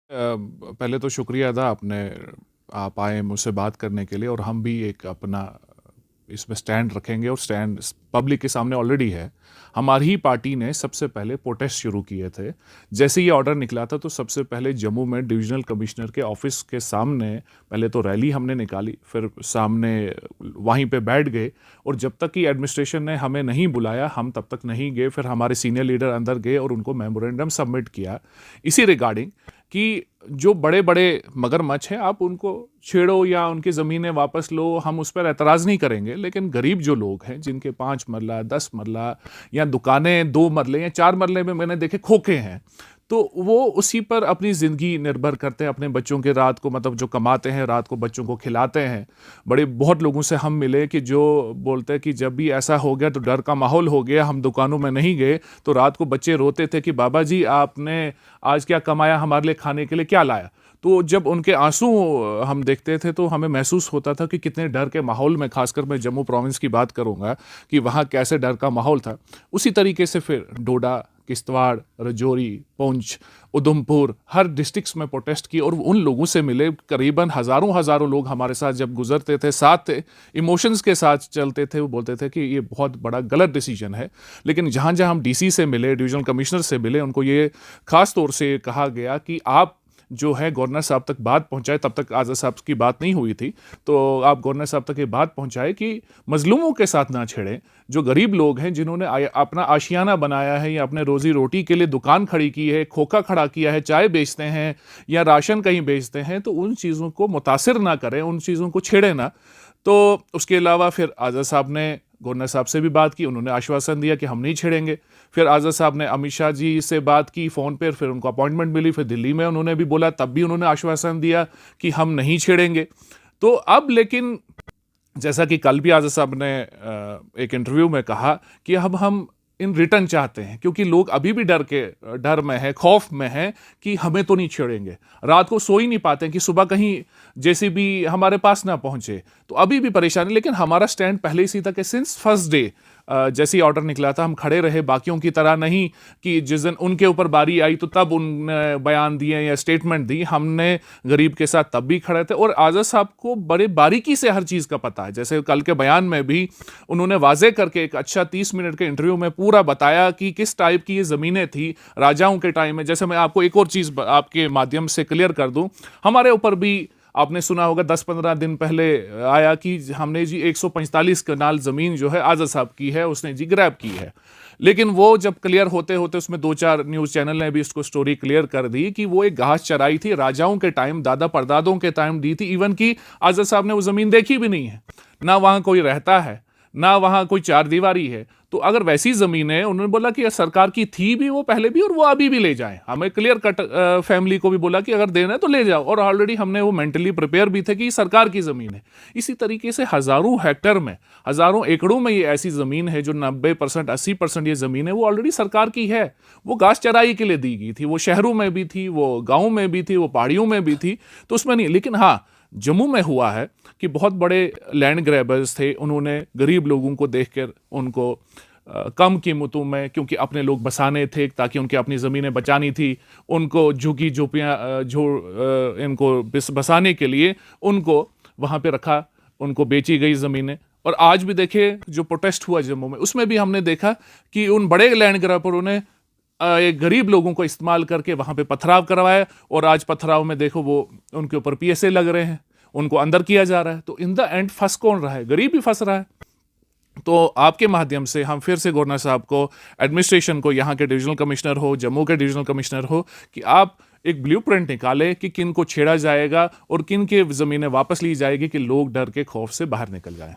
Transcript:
पहले तो शुक्रिया अदा आपने आप आए मुझसे बात करने के लिए और हम भी एक अपना इसमें स्टैंड रखेंगे और स्टैंड पब्लिक के सामने ऑलरेडी है। हमारी ही पार्टी ने सबसे पहले प्रोटेस्ट शुरू किए थे। जैसे ये ऑर्डर निकला था तो सबसे पहले जम्मू में डिविजनल कमिश्नर के ऑफिस के सामने पहले तो रैली हमने निकाली, फिर सामने वहीं पे बैठ गए और जब तक कि एडमिनिस्ट्रेशन ने हमें नहीं बुलाया हम तब तक नहीं गए। फिर हमारे सीनियर लीडर अंदर गए और उनको मेमोरेंडम सबमिट किया इसी रिगार्डिंग कि जो बड़े बड़े मगरमच्छ हैं आप उनको छेड़ो या उनकी ज़मीनें वापस लो, हम उस पर एतराज़ नहीं करेंगे। लेकिन गरीब जो लोग हैं जिनके 5 मरला 10 मरला या दुकानें 2 मरले या 4 मरले में मैंने देखे खोखे हैं, तो वो उसी पर अपनी ज़िंदगी निर्भर करते हैं। अपने बच्चों के रात को मतलब जो कमाते हैं रात को बच्चों को खिलाते हैं। बहुत लोगों से हम मिले कि जो बोलते हैं कि जब भी ऐसा हो गया तो डर का माहौल हो गया, हम दुकानों में नहीं गए तो रात को बच्चे रोते थे कि बाबा जी आपने आज क्या कमाया, हमारे लिए खाने के लिए क्या लाया। तो जब उनके आंसू हम देखते थे तो हमें महसूस होता था कि कितने डर के माहौल में, खासकर मैं जम्मू प्रोविंस की बात करूंगा कि वहाँ कैसे डर का माहौल था। उसी तरीके से फिर डोडा, किश्तवाड़, राजौरी, पुंछ, उधमपुर हर डिस्ट्रिक्ट्स में प्रोटेस्ट की और उन लोगों से मिले। करीबन हज़ारों लोग हमारे साथ जब गुजरते थे, साथ थे, इमोशंस के साथ चलते थे। वो बोलते थे कि ये बहुत बड़ा गलत डिसीजन है। लेकिन जहाँ जहाँ हम डीसी से मिले, डिविजनल कमिश्नर से मिले, उनको ये खास तौर से कहा गया कि आप जो है गवर्नर साहब तक बात पहुंचाए। तब तक आज़ाद साहब की बात नहीं हुई थी, तो आप गवर्नर साहब तक ये बात पहुंचाए कि मजलूमों के साथ ना छेड़ें। जो गरीब लोग हैं जिन्होंने अपना आशियाना बनाया है या अपने रोजी रोटी के लिए दुकान खड़ी की है, खोखा खड़ा किया है, चाय बेचते हैं या राशन कहीं बेचते हैं, तो उन चीज़ों को मुतासिर ना करें, उन चीज़ों को छेड़ें ना। तो उसके अलावा फिर आज़ाद साहब ने गवर्नर साहब से भी बात की, उन्होंने आश्वासन दिया कि हम नहीं छेड़ेंगे। फिर आज़ाद साहब ने अमित शाह जी से बात की फ़ोन पर, फिर उनको अपॉइंटमेंट मिली। फिर दिल्ली में उन्होंने भी बोला, तब भी उन्होंने आश्वासन दिया कि हम नहीं छेड़ेंगे। तो अब लेकिन जैसा कि कल भी आज़ाद साहब ने एक इंटरव्यू में कहा कि अब हम इन रिटर्न चाहते हैं, क्योंकि लोग अभी भी डर में है, खौफ में है कि हमें तो नहीं छेड़ेंगे। रात को सो ही नहीं पाते कि सुबह कहीं जैसे भी हमारे पास ना पहुंचे, तो अभी भी परेशानी। लेकिन हमारा स्टैंड पहले ही था कि सिंस फर्स्ट डे जैसे ही ऑर्डर निकला था हम खड़े रहे, बाकियों की तरह नहीं कि जिस दिन उनके ऊपर बारी आई तो तब उनने बयान दिए या स्टेटमेंट दी। हमने गरीब के साथ तब भी खड़े थे और आज़ाद साहब को बड़े बारीकी से हर चीज़ का पता है। जैसे कल के बयान में भी उन्होंने वाजे करके एक अच्छा 30 मिनट के इंटरव्यू में पूरा बताया कि किस टाइप की ये ज़मीनें थी राजाओं के टाइम में। जैसे मैं आपको एक और चीज़ आपके माध्यम से क्लियर कर दूं, हमारे ऊपर भी आपने सुना होगा 10-15 दिन पहले आया कि हमने जी 145 कनाल ज़मीन जो है आज़ाद साहब की है, उसने जी ग्रैब की है। लेकिन वो जब क्लियर होते होते उसमें 2-4 न्यूज़ चैनल ने भी इसको स्टोरी क्लियर कर दी कि वो एक घास चराई थी, राजाओं के टाइम, दादा परदादों के टाइम दी थी। इवन कि आज़ाद साहब ने वो ज़मीन देखी भी नहीं है, ना वहाँ कोई रहता है, ना वहाँ कोई चार दीवारी है। तो अगर वैसी ज़मीन है, उन्होंने बोला कि सरकार की थी भी वो पहले भी और वो अभी भी ले जाएं। हमें क्लियर कट फैमिली को भी बोला कि अगर देना है तो ले जाओ, और ऑलरेडी हमने वो मेंटली प्रिपेयर भी थे कि सरकार की ज़मीन है। इसी तरीके से हज़ारों हेक्टर में, हज़ारों एकड़ों में ये ऐसी ज़मीन है जो 90% 80% ये ज़मीन है वो ऑलरेडी सरकार की है। वो घास चराई के लिए दी गई थी, वो शहरों में भी थी, वो गाँव में भी थी, वो पहाड़ियों में भी थी, तो उसमें नहीं। लेकिन हाँ, जम्मू में हुआ है कि बहुत बड़े लैंड ग्रैबर्स थे, उन्होंने गरीब लोगों को देखकर उनको कम कीमतों में, क्योंकि अपने लोग बसाने थे ताकि उनकी अपनी ज़मीनें बचानी थी, उनको झुग्गी झोपड़ियाँ इनको बसाने के लिए उनको वहाँ पे रखा, उनको बेची गई ज़मीनें। और आज भी देखिए जो प्रोटेस्ट हुआ जम्मू में, उसमें भी हमने देखा कि उन बड़े लैंड ग्रैबरों ने एक गरीब लोगों को इस्तेमाल करके वहाँ पे पथराव करवाया, और आज पथराव में देखो वो उनके ऊपर PSA लग रहे हैं, उनको अंदर किया जा रहा है। तो इन द एंड फंस कौन रहा है? गरीब ही फंस रहा है। तो आपके माध्यम से हम फिर से गवर्नर साहब को, एडमिनिस्ट्रेशन को, यहाँ के डिविजनल कमिश्नर हो, जम्मू के डिविजनल कमिश्नर हो, कि आप एक ब्लूप्रिंट निकालें कि किन को छेड़ा जाएगा और किन के ज़मीनें वापस ली जाएगी कि लोग डर के खौफ से बाहर निकल जाएं।